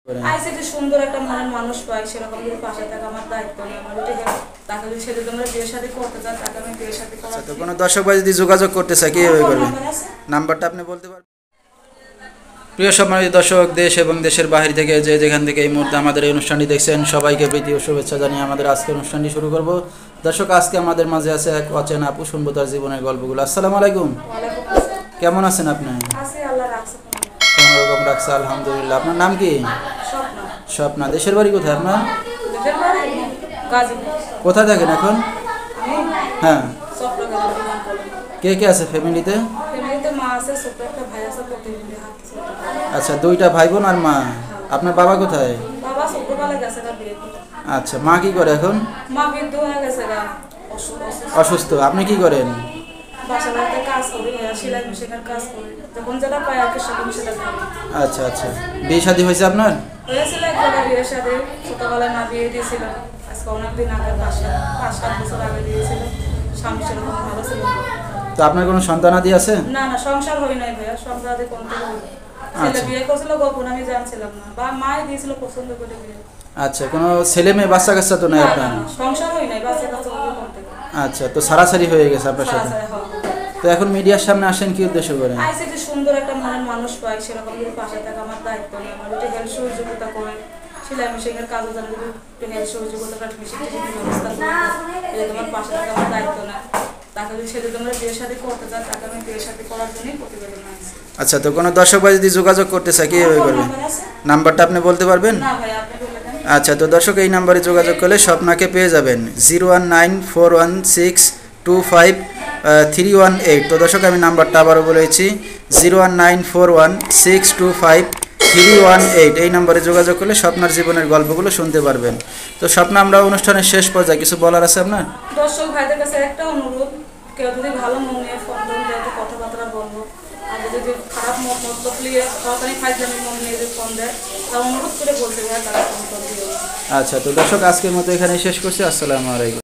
আইসে যে সুন্দর একটা মনের মানুষ পাই সেরকম যদি পাশে থাকা আমার দায়িত্ব নেই। আমার ওটা তাকে যদি সে যদি আমরা বিয়ের সাথে করতে চান তাকে আমি বিয়ের সাথে করার। তো কোনো দর্শক ভাই যদি যোগাযোগ করতে চায় কিভাবে করবে? নাম্বারটা আপনি বলতে পারবেন? প্রিয় সম্মানিত দর্শক, দেশ এবং দেশের বাহির থেকে যে যেখান থেকে এই মুহূর্তে আমাদের এই অনুষ্ঠানটি দেখছেন সবাইকে প্রীতি ও শুভেচ্ছা জানিয়ে আমাদের আজকের অনুষ্ঠানটি শুরু করব। দর্শক, আজকে আমাদের মাঝে আছে এক অচেনা আপু, শুনবো তার জীবনের গল্পগুলো। আসসালামু আলাইকুম। কেমন আছেন আপনি? কোনোরকম রাখছে আলহামদুলিল্লাহ। আপনার নাম কি? স্বপ্না। দেশের বাড়ি কোথায় আপনার? কোথায় থাকেন এখন? হ্যাঁ। কে কে আছে ফ্যামিলিতে? আচ্ছা, দুইটা ভাই বোন আর মা। আপনার বাবা কোথায়? আচ্ছা, মা কি করে এখন? অসুস্থ। আপনি কি করেন? আচ্ছা আচ্ছা, বিয়ে শাদী হয়েছে আপনার? ছোটবেলায় মা বিয়ে দিয়েছিল, আজকে অনেকদিন আগে 5-7 বছর আগে দিয়েছিল। স্বামী সেরকম ভালো ছিল। তো আপনার কোনো সন্তানাদি আছে? না না, সংসার হয় নাই ভাইয়া। সন্তানাদি কোন থেকে হবে? ছেলে বিয়ে করেছিল গোপন, আমি জানছিলাম না, বা মাই দিয়েছিল পছন্দ করে বিয়ে। আচ্ছা, কোনো ছেলে মেয়ে বাচ্চা কাচ্চা তো নাই আপনার? সংসার হয় নাই, বাচ্চা কাচ্চা হবে কোন থেকে? আচ্ছা, তো সারাসারি হয়ে গেছে আপনার সাথে। তো এখন মিডিয়ার সামনে আসেন কি উদ্দেশ্য করে? আইসে যে সুন্দর একটা মনের মানুষ পাই সেরকম যদি পাশে থাকা আমার দায়িত্ব নেই। আমার ওটা হেল্প সহযোগিতা করে সেলাই মেশিনের কাজও জানি, যদি হেল্প সহযোগিতা করে মেশিন ব্যবস্থা করে এটা তোমার পাশে থাকা আমার দায়িত্ব না। তাকে যদি সে যদি আমরা বিয়ের সাথে করতে চান তাকে আমি বিয়ের সাথে করার জন্যই প্রতিবেদন আনছি। আচ্ছা, তো কোনো দর্শক ভাই যদি যোগাযোগ করতে চায় কিভাবে করবে? নাম্বারটা আপনি বলতে পারবেন? না ভাই, আপনি বলে দেন। আচ্ছা, তো দর্শক এই নাম্বারে যোগাযোগ করলে স্বপ্নাকে পেয়ে যাবেন 01941625318। তো দর্শক, আমি নাম্বারটা আবারও বলেছি 01941625318। এই নাম্বারে যোগাযোগ করলে স্বপ্নার জীবনের গল্পগুলো শুনতে পারবেন। তো স্বপ্না, আমরা অনুষ্ঠানের শেষ পর্যায়ে কিছু বলার আছে আপনার? দর্শক ভাইদের কাছে একটা অনুরোধ, কেউ যদি ভালো মন নিয়ে ফোন দেন একটু কথাবার্তা বলবো, আর যদি খারাপ মতলব নিয়ে সরকারি ফাইজলামি মন নিয়ে যদি ফোন দেয় তা অনুরোধ করে বলতে ভাই তারা ফোন করে দিও। আচ্ছা, তো দর্শক আজকের মতো এখানে শেষ করছি। আসসালামু আলাইকুম।